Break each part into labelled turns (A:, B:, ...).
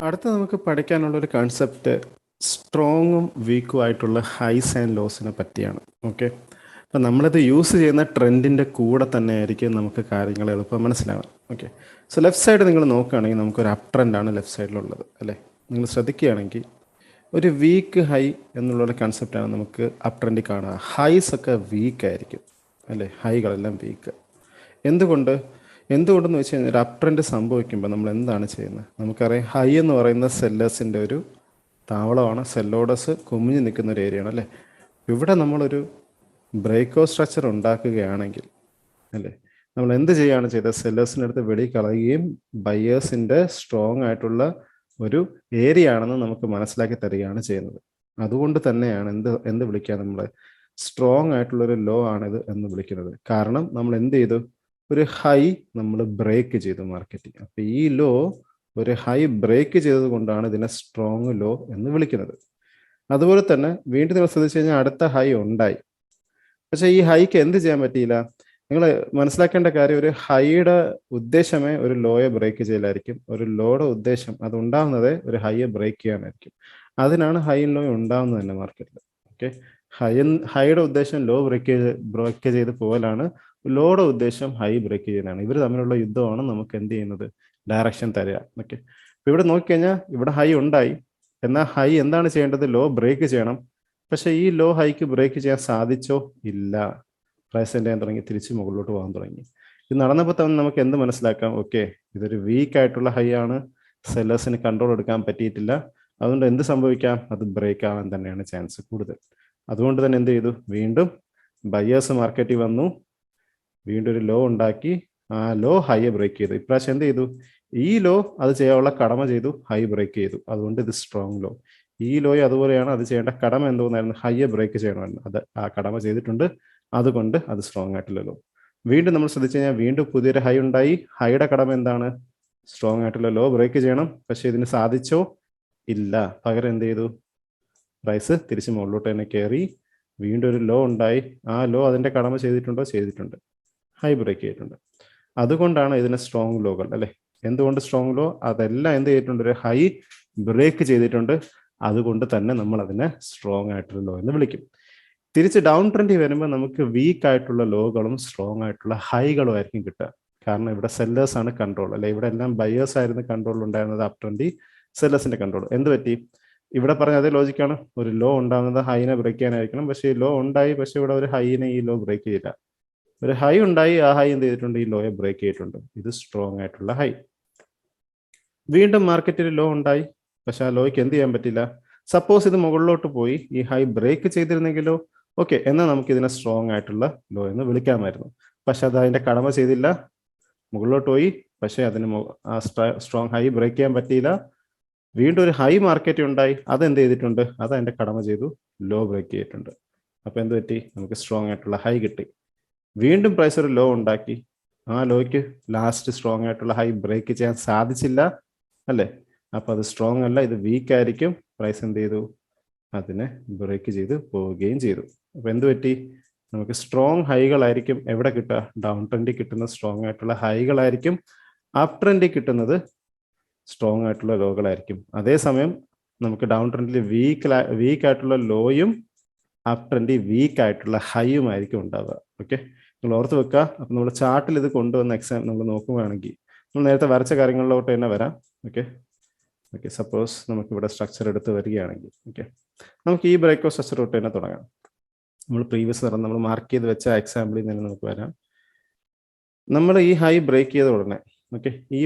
A: അടുത്ത നമുക്ക് പഠിക്കാനുള്ള ഒരു കൺസെപ്റ്റ് സ്ട്രോങ്ങും വീക്കും ആയിട്ടുള്ള ഹൈസ് ആൻഡ് ലോസിനെ പറ്റിയാണ്. ഓക്കെ, അപ്പം നമ്മളിത് യൂസ് ചെയ്യുന്ന ട്രെൻഡിൻ്റെ കൂടെ തന്നെ ആയിരിക്കും നമുക്ക് കാര്യങ്ങൾ എളുപ്പം മനസ്സിലാവാം. ഓക്കെ, സോ ലെഫ്റ്റ് സൈഡ് നിങ്ങൾ നോക്കുകയാണെങ്കിൽ നമുക്കൊരു അപ് ട്രെൻഡാണ് ലെഫ്റ്റ് സൈഡിലുള്ളത് അല്ലേ. നിങ്ങൾ ശ്രദ്ധിക്കുകയാണെങ്കിൽ ഒരു വീക്ക് ഹൈ എന്നുള്ളൊരു കൺസെപ്റ്റാണ് നമുക്ക് അപ് ട്രെൻഡിൽ കാണുക. ഹൈസ് ഒക്കെ വീക്ക് ആയിരിക്കും അല്ലേ, ഹൈകളെല്ലാം വീക്ക്. എന്തുകൊണ്ടെന്ന് വെച്ച് കഴിഞ്ഞാൽ ഒരു അപ് ട്രെൻഡ് സംഭവിക്കുമ്പോൾ നമ്മൾ എന്താണ് ചെയ്യുന്നത്? നമുക്കറിയാം, ഹൈ എന്ന് പറയുന്ന സെല്ലേഴ്സിൻ്റെ ഒരു താവളമാണ്. സെൽ ഓർഡേഴ്സ് കുമിഞ്ഞ് നിൽക്കുന്ന ഒരു ഏരിയയാണ് അല്ലേ. ഇവിടെ നമ്മളൊരു ബ്രേക്ക് ഔട്ട് സ്ട്രക്ചർ ഉണ്ടാക്കുകയാണെങ്കിൽ അല്ലേ, നമ്മൾ എന്ത് ചെയ്യുകയാണ് ചെയ്തത്? സെല്ലേഴ്സിൻ്റെ അടുത്ത് വെളി കളയുകയും ബയേഴ്സിൻ്റെ സ്ട്രോങ് ആയിട്ടുള്ള ഒരു ഏരിയ ആണെന്ന് നമുക്ക് മനസ്സിലാക്കി തരികയാണ് ചെയ്യുന്നത്. അതുകൊണ്ട് തന്നെയാണ് എന്ത് വിളിക്കുക, നമ്മൾ സ്ട്രോങ് ആയിട്ടുള്ളൊരു ലോ ആണിത് എന്ന് വിളിക്കുന്നത്. കാരണം നമ്മൾ എന്ത് ചെയ്തു? ഒരു ഹൈ നമ്മൾ ബ്രേക്ക് ചെയ്തു മാർക്കറ്റിൽ. അപ്പോൾ ഈ ലോ ഒരു ഹൈ ബ്രേക്ക് ചെയ്തത് കൊണ്ടാണ് ഇതിനെ സ്ട്രോങ് ലോ എന്ന് വിളിക്കുന്നത്. അതുപോലെ തന്നെ വീണ്ടും നിങ്ങൾ ശ്രദ്ധിച്ചു കഴിഞ്ഞാൽ അടുത്ത ഹൈ ഉണ്ടായി. പക്ഷേ ഈ ഹൈക്ക് എന്ത് ചെയ്യാൻ പറ്റിയില്ല? നിങ്ങൾ മനസ്സിലാക്കേണ്ട കാര്യം, ഒരു ഹൈയുടെ ഉദ്ദേശമേ ഒരു ലോയെ ബ്രേക്ക് ചെയ്യലായിരിക്കും. ഒരു ലോയുടെ ഉദ്ദേശം അത് ഉണ്ടാകുന്നത് ഒരു ഹൈയെ ബ്രേക്ക് ചെയ്യാനായിരിക്കും. അതിനാണ് ഹൈ ലോ ഉണ്ടാകുന്നത് തന്നെ മാർക്കറ്റിൽ. ഓക്കെ, ഹൈയുടെ ഉദ്ദേശം ലോ ബ്രേക്ക് ചെയ്ത് പോകലാണ്. ലോയുടെ ഉദ്ദേശം ഹൈ ബ്രേക്ക് ചെയ്യാനാണ്. ഇവർ തമ്മിലുള്ള യുദ്ധമാണ് നമുക്ക് എന്ത് ചെയ്യുന്നത്? ഡയറക്ഷൻ തരിക. ഓക്കെ, അപ്പോൾ ഇവിടെ നോക്കിക്കഴിഞ്ഞാൽ ഇവിടെ ഹൈ ഉണ്ടായി. എന്നാൽ ഹൈ എന്താണ് ചെയ്യേണ്ടത്? ലോ ബ്രേക്ക് ചെയ്യണം. പക്ഷേ ഈ ലോ ഹൈക്ക് ബ്രേക്ക് ചെയ്യാൻ സാധിച്ചോ? ഇല്ല. പ്രൈസ് എന്ത് ചെയ്യാൻ തുടങ്ങി? തിരിച്ച് മുകളിലോട്ട് പോകാൻ തുടങ്ങി. ഇത് നടന്നപ്പോൾ തന്നെ നമുക്ക് എന്ത് മനസ്സിലാക്കാം? ഓക്കെ, ഇതൊരു വീക്ക് ആയിട്ടുള്ള ഹൈ ആണ്. സെല്ലേഴ്സിന് കൺട്രോൾ എടുക്കാൻ പറ്റിയിട്ടില്ല. അതുകൊണ്ട് എന്ത് സംഭവിക്കാം? അത് ബ്രേക്ക് ആവാൻ തന്നെയാണ് ചാൻസ് കൂടുതൽ. അതുകൊണ്ട് തന്നെ എന്ത് ചെയ്തു? വീണ്ടും ബയേഴ്സ് മാർക്കറ്റിൽ വന്നു, വീണ്ടും ഒരു ലോ ഉണ്ടാക്കി. ആ ലോ ഹൈയെ ബ്രേക്ക് ചെയ്തു. ഇപ്രാവശ്യം എന്ത് ചെയ്തു? ഈ ലോ അത് ചെയ്യാനുള്ള കടമ ചെയ്തു, ഹൈ ബ്രേക്ക് ചെയ്തു. അതുകൊണ്ട് ഇത് സ്ട്രോങ് ലോ. ഈ ലോയും അതുപോലെയാണ്. അത് ചെയ്യേണ്ട കടമ എന്തോന്നായിരുന്നു? ഹൈയെ ബ്രേക്ക് ചെയ്യണമായിരുന്നു. അത് ആ കടമ ചെയ്തിട്ടുണ്ട്. അതുകൊണ്ട് അത് സ്ട്രോങ് ആയിട്ടുള്ള ലോ. വീണ്ടും നമ്മൾ ശ്രദ്ധിച്ചു കഴിഞ്ഞാൽ വീണ്ടും പുതിയൊരു ഹൈ ഉണ്ടായി. ഹൈയുടെ കടമ എന്താണ്? സ്ട്രോങ് ആയിട്ടുള്ള ലോ ബ്രേക്ക് ചെയ്യണം. പക്ഷെ ഇതിന് സാധിച്ചോ? ഇല്ല. പകരം എന്ത് ചെയ്തു? പ്രൈസ് തിരിച്ച് മുകളിലോട്ട് തന്നെ കയറി. വീണ്ടും ഒരു ലോ ഉണ്ടായി. ആ ലോ അതിന്റെ കടമ ചെയ്തിട്ടുണ്ടോ? ചെയ്തിട്ടുണ്ട്. ഹൈ ബ്രേക്ക് ചെയ്തിട്ടുണ്ട്. അതുകൊണ്ടാണ് ഇതിനെ സ്ട്രോങ് ലോകൾ അല്ലെ. എന്തുകൊണ്ട് സ്ട്രോങ് ലോ? അതെല്ലാം എന്ത് ചെയ്തിട്ടുണ്ട്? ഒരു ഹൈ ബ്രേക്ക് ചെയ്തിട്ടുണ്ട്. അതുകൊണ്ട് തന്നെ നമ്മൾ അതിനെ സ്ട്രോങ് ആയിട്ടുള്ള ലോ എന്ന് വിളിക്കും. തിരിച്ച് ഡൗൺ ട്രെൻഡിൽ വരുമ്പോൾ നമുക്ക് വീക്ക് ആയിട്ടുള്ള ലോകളും സ്ട്രോങ് ആയിട്ടുള്ള ഹൈകളും ആയിരിക്കും കിട്ടുക. കാരണം ഇവിടെ സെല്ലേഴ്സ് ആണ് കൺട്രോൾ അല്ലെ. ഇവിടെ എല്ലാം ബയേഴ്സ് ആയിരുന്നു കൺട്രോൾ ഉണ്ടായിരുന്നത്. അപ് ട്രെൻഡിൽ സെല്ലേഴ്സിന്റെ കൺട്രോൾ. എന്ത് പറ്റി? ഇവിടെ പറഞ്ഞ അതേ ലോജിക്കാണ്. ഒരു ലോ ഉണ്ടാകുന്നത് ഹൈനെ ബ്രേക്ക് ചെയ്യാനായിരിക്കണം. പക്ഷേ ഈ ലോ ഉണ്ടായി. പക്ഷെ ഇവിടെ ഒരു ഹൈനെ ഈ ലോ ബ്രേക്ക് ചെയ്തില്ല. ഒരു ഹൈ ഉണ്ടായി. ആ ഹൈ എന്ത് ചെയ്തിട്ടുണ്ട്? ഈ ലോയെ ബ്രേക്ക് ചെയ്തിട്ടുണ്ട്. ഇത് സ്ട്രോങ് ആയിട്ടുള്ള ഹൈ. വീണ്ടും മാർക്കറ്റിൽ ലോ ഉണ്ടായി. പക്ഷെ ആ ലോയ്ക്ക് എന്ത് ചെയ്യാൻ പറ്റില്ല. സപ്പോസ് ഇത് മുകളിലോട്ട് പോയി ഈ ഹൈ ബ്രേക്ക് ചെയ്തിരുന്നെങ്കിലോ ഓക്കെ, എന്നാൽ നമുക്ക് ഇതിനെ സ്ട്രോങ് ആയിട്ടുള്ള ലോ എന്ന് വിളിക്കാമായിരുന്നു. പക്ഷെ അത് അതിന്റെ കടമ ചെയ്തില്ല. മുകളിലോട്ട് പോയി, പക്ഷെ അതിന് ആ സ്ട്രോങ് ഹൈ ബ്രേക്ക് ചെയ്യാൻ പറ്റിയില്ല. വീണ്ടും ഒരു ഹൈ മാർക്കറ്റ് ഉണ്ടായി. അതെന്ത് ചെയ്തിട്ടുണ്ട്? അത് അതിന്റെ കടമ ചെയ്തു, ലോ ബ്രേക്ക് ചെയ്തിട്ടുണ്ട്. അപ്പൊ എന്ത് പറ്റി? നമുക്ക് സ്ട്രോങ് ആയിട്ടുള്ള ഹൈ കിട്ടി. വീണ്ടും പ്രൈസ് ഒരു ലോ ഉണ്ടാക്കി. ആ ലോയ്ക്ക് ലാസ്റ്റ് സ്ട്രോങ് ആയിട്ടുള്ള ഹൈ ബ്രേക്ക് ചെയ്യാൻ സാധിച്ചില്ല അല്ലേ. അപ്പൊ അത് സ്ട്രോങ് അല്ല, ഇത് വീക്ക് ആയിരിക്കും. പ്രൈസ് എന്ത് ചെയ്തു? അതിനെ ബ്രേക്ക് ചെയ്ത് പോവുകയും ചെയ്തു. അപ്പൊ എന്ത് പറ്റി? നമുക്ക് സ്ട്രോങ് ഹൈകളായിരിക്കും എവിടെ കിട്ടുക? ഡൗൺ ട്രെൻഡിൽ കിട്ടുന്ന സ്ട്രോങ് ആയിട്ടുള്ള ഹൈകളായിരിക്കും. അപ് ട്രെൻഡിൽ കിട്ടുന്നത് സ്ട്രോങ് ആയിട്ടുള്ള ലോകളായിരിക്കും. അതേസമയം നമുക്ക് ഡൗൺ ട്രെൻഡിൽ വീക്ക് ആയിട്ടുള്ള ലോയും അപ് ട്രെൻഡിൽ വീക്ക് ആയിട്ടുള്ള ഹൈയും ആയിരിക്കും ഉണ്ടാവുക. ഓക്കെ, നിങ്ങൾ ഓർത്ത് വെക്കുക. അപ്പൊ നമ്മൾ ചാർട്ടിൽ ഇത് കൊണ്ടുവന്ന എക്സാം നമ്മൾ നോക്കുകയാണെങ്കിൽ നമ്മൾ നേരത്തെ വരച്ച കാര്യങ്ങളിലോട്ട് തന്നെ വരാം. ഓക്കെ ഓക്കെ, സപ്പോസ് നമുക്ക് ഇവിടെ സ്ട്രക്ചർ എടുത്ത് വരികയാണെങ്കിൽ ഓക്കെ, നമുക്ക് ഈ ബ്രേക്ക് സ്ട്രക്ചർ തൊട്ട് തന്നെ തുടങ്ങാം. നമ്മൾ പ്രീവിയസ് നമ്മൾ മാർക്ക് ചെയ്ത് വെച്ച എക്സാമ്പിളിൽ നിന്ന് നമുക്ക് വരാം. നമ്മൾ ഈ ഹൈ ബ്രേക്ക് ചെയ്ത ഉടനെ ഓക്കെ,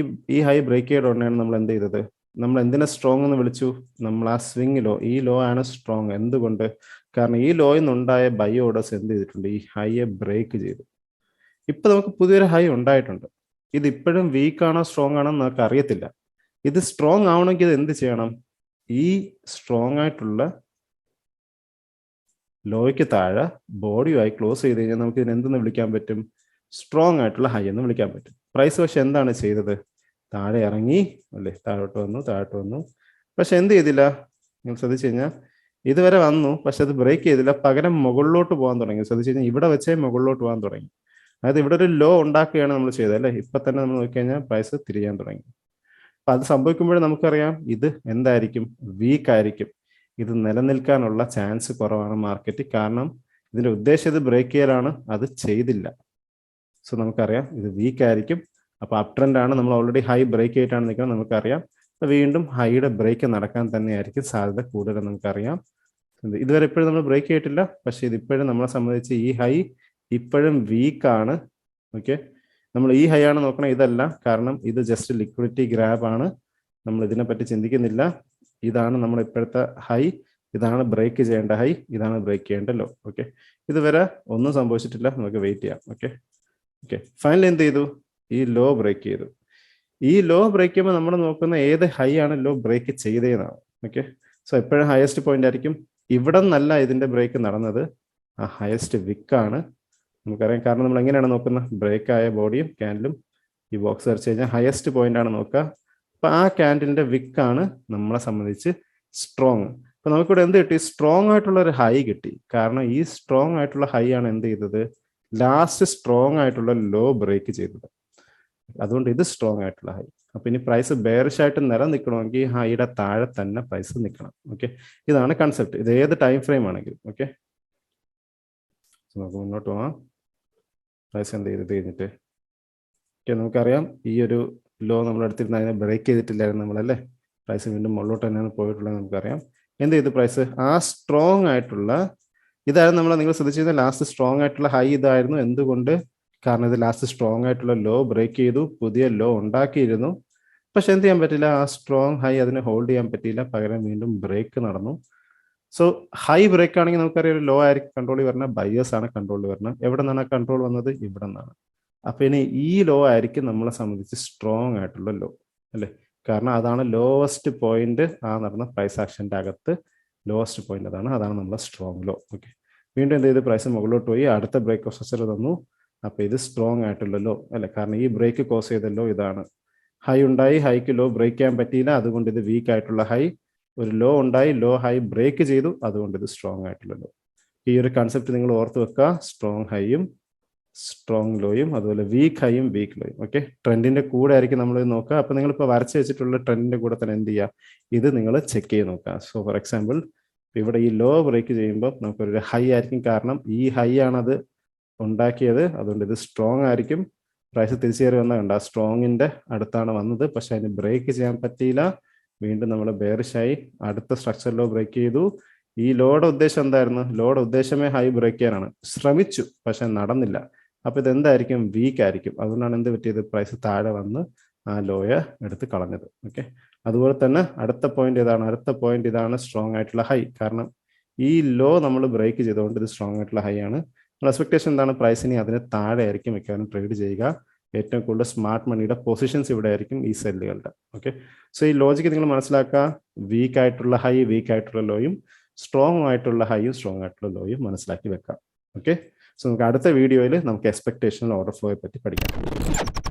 A: ഈ ഹൈ ബ്രേക്ക് ചെയ്ത ഉടനെയാണ് നമ്മൾ എന്ത് ചെയ്തത്? നമ്മൾ എന്തിനെ സ്ട്രോങ് എന്ന് വിളിച്ചു? നമ്മൾ ആ സ്വിംഗ് ലോ, ഈ ലോ ആണ് സ്ട്രോങ്. എന്തുകൊണ്ട്? കാരണം ഈ ലോയിൽ നിന്നുണ്ടായ ബൈ ഓർഡേഴ്സ് എന്ത് ചെയ്തിട്ടുണ്ട്? ഈ ഹൈയെ ബ്രേക്ക് ചെയ്തു. ഇപ്പൊ നമുക്ക് പുതിയൊരു ഹൈ ഉണ്ടായിട്ടുണ്ട്. ഇത് ഇപ്പോഴും വീക്ക് ആണോ സ്ട്രോങ് ആണോ നമുക്ക് അറിയത്തില്ല. ഇത് സ്ട്രോങ് ആവണമെങ്കിൽ ഇത് എന്ത് ചെയ്യണം? ഈ സ്ട്രോങ് ആയിട്ടുള്ള ലോയ്ക്ക് താഴെ ബോഡിയുമായി ക്ലോസ് ചെയ്ത് കഴിഞ്ഞാൽ നമുക്ക് ഇതിന് എന്തെന്ന് വിളിക്കാൻ പറ്റും? സ്ട്രോങ് ആയിട്ടുള്ള ഹൈ എന്ന് വിളിക്കാൻ പറ്റും. പ്രൈസ് പക്ഷെ എന്താണ് ചെയ്തത്? താഴെ ഇറങ്ങി അല്ലേ, താഴോട്ട് വന്നു. പക്ഷെ എന്ത് ചെയ്തില്ല? നിങ്ങൾ ശ്രദ്ധിച്ചു കഴിഞ്ഞാൽ ഇതുവരെ വന്നു, പക്ഷെ അത് ബ്രേക്ക് ചെയ്തില്ല. പകരം മുകളിലോട്ട് പോകാൻ തുടങ്ങി. ശ്രദ്ധിച്ചു കഴിഞ്ഞാൽ ഇവിടെ വെച്ചേ മുകളിലോട്ട് പോകാൻ തുടങ്ങി. അതായത് ഇവിടെ ഒരു ലോ ഉണ്ടാക്കുകയാണ് നമ്മൾ ചെയ്തത് അല്ലേ. ഇപ്പൊ തന്നെ നമ്മൾ നോക്കിക്കഴിഞ്ഞാൽ പ്രൈസ് തിരിയാൻ തുടങ്ങി. അപ്പം അത് സംഭവിക്കുമ്പോഴേ നമുക്കറിയാം ഇത് എന്തായിരിക്കും, വീക്ക് ആയിരിക്കും. ഇത് നിലനിൽക്കാനുള്ള ചാൻസ് കുറവാണ് മാർക്കറ്റ്. കാരണം ഇതിൻ്റെ ഉദ്ദേശം ഇത് ബ്രേക്ക് ചെയ്യലാണ്, അത് ചെയ്തില്ല. സോ നമുക്കറിയാം ഇത് വീക്ക് ആയിരിക്കും. അപ്പോൾ അപ് ട്രെൻഡ് ആണ്, നമ്മൾ ഓൾറെഡി ഹൈ ബ്രേക്ക് ചെയ്തിട്ടാണ് നിൽക്കുന്നത്, നമുക്കറിയാം. വീണ്ടും ഹൈയുടെ ബ്രേക്ക് നടക്കാൻ തന്നെയായിരിക്കും സാധ്യത കൂടുതൽ, നമുക്കറിയാം. ഇതുവരെ ഇപ്പോഴും നമ്മൾ ബ്രേക്ക് ചെയ്തിട്ടില്ല, പക്ഷേ ഇതിപ്പോഴും നമ്മളെ സംബന്ധിച്ച് ഈ ഹൈ ഇപ്പോഴും വീക്കാണ്. ഓക്കെ, നമ്മൾ ഈ ഹൈ ആണ് നോക്കണം, ഇതല്ല. കാരണം ഇത് ജസ്റ്റ് ലിക്വിഡിറ്റി ഗ്രാബ് ആണ്, നമ്മൾ ഇതിനെപ്പറ്റി ചിന്തിക്കുന്നില്ല. ഇതാണ് നമ്മൾ ഇപ്പോഴത്തെ ഹൈ, ഇതാണ് ബ്രേക്ക് ചെയ്യേണ്ട ഹൈ, ഇതാണ് ബ്രേക്ക് ചെയ്യേണ്ട ലോ. ഓക്കെ, ഇതുവരെ ഒന്നും സംഭവിച്ചിട്ടില്ല, നമുക്ക് വെയിറ്റ് ചെയ്യാം. ഓക്കെ ഓക്കെ ഫൈനൽ എന്ത് ചെയ്തു, ഈ ലോ ബ്രേക്ക് ചെയ്തു. ഈ ലോ ബ്രേക്ക് ചെയ്യുമ്പോൾ നമ്മൾ നോക്കുന്ന ഏത് ഹൈ ആണ് ലോ ബ്രേക്ക് ചെയ്തതെന്നാണ്. ഓക്കെ, സോ എപ്പോഴും ഹയസ്റ്റ് പോയിന്റ് ആയിരിക്കും. ഇവിടെ നിന്നല്ല ഇതിന്റെ ബ്രേക്ക് നടന്നത്, ആ ഹയസ്റ്റ് വിക്കാണ് നമുക്കറിയാം. കാരണം നമ്മൾ എങ്ങനെയാണ് നോക്കുന്നത്, ബ്രേക്ക് ആയ ബോഡിയും ക്യാൻഡിലും ഈ ബോക്സ് വരച്ച് കഴിഞ്ഞാൽ ഹയസ്റ്റ് പോയിന്റ് ആണ് നോക്കുക. അപ്പൊ ആ ക്യാൻഡിലിന്റെ വിക്കാണ് നമ്മളെ സംബന്ധിച്ച് സ്ട്രോങ്. അപ്പൊ നമുക്കിവിടെ എന്ത് കിട്ടി, സ്ട്രോങ് ആയിട്ടുള്ള ഒരു ഹൈ കിട്ടി. കാരണം ഈ സ്ട്രോങ് ആയിട്ടുള്ള ഹൈ ആണ് എന്ത് ചെയ്തത്, ലാസ്റ്റ് സ്ട്രോങ് ആയിട്ടുള്ള ലോ ബ്രേക്ക് ചെയ്തത്. അതുകൊണ്ട് ഇത് സ്ട്രോങ് ആയിട്ടുള്ള ഹൈ. അപ്പൊ ഇനി പ്രൈസ് ബെയറിഷ് ആയിട്ട് നിലനിൽക്കണമെങ്കിൽ ഹൈയുടെ താഴെ തന്നെ പ്രൈസ് നിൽക്കണം. ഓക്കെ, ഇതാണ് കൺസെപ്റ്റ്. ഇത് ഏത് ടൈം ഫ്രെയിം ആണെങ്കിലും. ഓക്കെ, നമുക്ക് മുന്നോട്ട് പോകാം. പ്രൈസ് എന്ത് ചെയ്ത് കഴിഞ്ഞിട്ട് ഓക്കെ, നമുക്കറിയാം ഈ ഒരു ലോ നമ്മൾ എടുത്തിരുന്ന അതിനെ ബ്രേക്ക് ചെയ്തിട്ടില്ലായിരുന്നു നമ്മളല്ലേ. പ്രൈസ് വീണ്ടും മുകളിലോട്ട് തന്നെയാണ് പോയിട്ടുള്ളത്, നമുക്കറിയാം. എന്ത് ചെയ്തു പ്രൈസ്, ആ സ്ട്രോങ് ആയിട്ടുള്ള ഇതായിരുന്നു നമ്മൾ, നിങ്ങൾ ശ്രദ്ധിച്ചിരുന്ന ലാസ്റ്റ് സ്ട്രോങ് ആയിട്ടുള്ള ഹൈ ഇതായിരുന്നു. എന്തുകൊണ്ട്, കാരണം ഇത് ലാസ്റ്റ് സ്ട്രോങ് ആയിട്ടുള്ള ലോ ബ്രേക്ക് ചെയ്തു, പുതിയ ലോ ഉണ്ടാക്കിയിരുന്നു. പക്ഷെ എന്ത് ചെയ്യാൻ പറ്റില്ല, ആ സ്ട്രോങ് ഹൈ അതിനെ ഹോൾഡ് ചെയ്യാൻ പറ്റിയില്ല, പകരം വീണ്ടും ബ്രേക്ക് നടന്നു. സോ ഹൈ ബ്രേക്ക് ആണെങ്കിൽ നമുക്കറിയാം ലോ ആയിരിക്കും കൺട്രോൾ വരുന്നത്, ബയേഴ്സ് ആണ് കൺട്രോൾ വരുന്നത്. എവിടെ നിന്നാണ് കൺട്രോൾ വന്നത്, ഇവിടെ നിന്നാണ്. അപ്പൊ ഇനി ഈ ലോ ആയിരിക്കും നമ്മളെ സംബന്ധിച്ച് സ്ട്രോങ് ആയിട്ടുള്ള ലോ അല്ലേ. കാരണം അതാണ് ലോവസ്റ്റ് പോയിന്റ് ആ നടന്ന പ്രൈസ് ആക്ഷന്റെ അകത്ത് ലോവസ്റ്റ് പോയിന്റ് അതാണ് നമ്മളെ സ്ട്രോങ് ലോ. ഓക്കെ, വീണ്ടും എന്ത് ചെയ്ത് പ്രൈസ് മുകളിലോട്ട് പോയി, അടുത്ത ബ്രേക്ക് ഓഫ് സ്ട്രക്ചർ തന്നു. അപ്പൊ ഇത് സ്ട്രോങ് ആയിട്ടുള്ള ലോ അല്ലെ. കാരണം ഈ ബ്രേക്ക് കോസ് ചെയ്ത ലോ ഇതാണ്. ഹൈ ഉണ്ടായി, ഹൈക്ക് ലോ ബ്രേക്ക് ചെയ്യാൻ പറ്റിയില്ല, അതുകൊണ്ട് ഇത് വീക്ക് ആയിട്ടുള്ള ഹൈ. ഒരു ലോ ഉണ്ടായി, ലോ ഹൈ ബ്രേക്ക് ചെയ്തു, അതുകൊണ്ട് ഇത് സ്ട്രോങ് ആയിട്ടുള്ള ലോ. ഈ ഒരു കൺസെപ്റ്റ് നിങ്ങൾ ഓർത്ത് വെക്കുക. സ്ട്രോങ് ഹൈയും സ്ട്രോങ് ലോയും, അതുപോലെ വീക്ക് ഹൈയും വീക്ക് ലോയും. ഓക്കെ, ട്രെൻഡിന്റെ കൂടെ ആയിരിക്കും നമ്മൾ നോക്കുക. അപ്പൊ നിങ്ങൾ ഇപ്പോൾ വരച്ച് വെച്ചിട്ടുള്ള ട്രെൻഡിന്റെ കൂടെ തന്നെ എന്ത് ചെയ്യുക, ഇത് നിങ്ങൾ ചെക്ക് ചെയ്ത് നോക്കുക. സോ ഫോർ എക്സാമ്പിൾ ഇവിടെ ഈ ലോ ബ്രേക്ക് ചെയ്യുമ്പോൾ നമുക്കൊരു ഹൈ ആയിരിക്കും. കാരണം ഈ ഹൈ ആണത് ഉണ്ടാക്കിയത്, അതുകൊണ്ട് ഇത് സ്ട്രോങ് ആയിരിക്കും. പ്രൈസ് തിരിച്ചു കയറി വന്നാൽ കണ്ട സ്ട്രോങ്ങിന്റെ അടുത്താണ് വന്നത്, പക്ഷെ അതിന് ബ്രേക്ക് ചെയ്യാൻ പറ്റിയില്ല. വീണ്ടും നമ്മൾ ബെയറിഷായി അടുത്ത സ്ട്രക്ചർ ലോ ബ്രേക്ക് ചെയ്തു. ഈ ലോയുടെ ഉദ്ദേശം എന്തായിരുന്നു, ലോയുടെ ഉദ്ദേശമേ ഹൈ ബ്രേക്ക് ചെയ്യാനാണ്. ശ്രമിച്ചു, പക്ഷെ നടന്നില്ല. അപ്പൊ ഇത് എന്തായിരിക്കും, വീക്ക് ആയിരിക്കും. അതുകൊണ്ടാണ് എന്ത് പറ്റിയത്, പ്രൈസ് താഴെ വന്ന് ആ ലോയെ എടുത്ത് കളഞ്ഞത്. ഓക്കെ, അതുപോലെ തന്നെ അടുത്ത പോയിന്റ് ഇതാണ്, അടുത്ത പോയിന്റ് ഇതാണ് സ്ട്രോങ് ആയിട്ടുള്ള ഹൈ. കാരണം ഈ ലോ നമ്മൾ ബ്രേക്ക് ചെയ്തുകൊണ്ട് ഇത് സ്ട്രോങ് ആയിട്ടുള്ള ഹൈ ആണ്. എക്സ്പെക്ടേഷൻ എന്താണ്, പ്രൈസിനെ അതിന് താഴെ ആയിരിക്കും മിക്കവാറും ട്രേഡ് ചെയ്യുക. ഏറ്റവും കൂടുതൽ സ്മാർട്ട് മണിയുടെ പൊസിഷൻസ് ഇവിടെ ആയിരിക്കും ഈ സെല്ലുകളുടെ. ഓക്കെ, സോ ഈ ലോജിക്ക് നിങ്ങൾ മനസ്സിലാക്കുക. വീക്ക് ആയിട്ടുള്ള ഹൈ, വീക്ക് ആയിട്ടുള്ള ലോയും, സ്ട്രോങ് ആയിട്ടുള്ള ഹൈയും സ്ട്രോങ് ആയിട്ടുള്ള ലോയും മനസ്സിലാക്കി വെക്കാം. ഓക്കെ, സോ നമുക്ക് അടുത്ത വീഡിയോയിൽ നമുക്ക് എക്സ്പെക്ടേഷണൽ ഓർഡർ ഫ്ലോയെ പറ്റി പഠിക്കാം.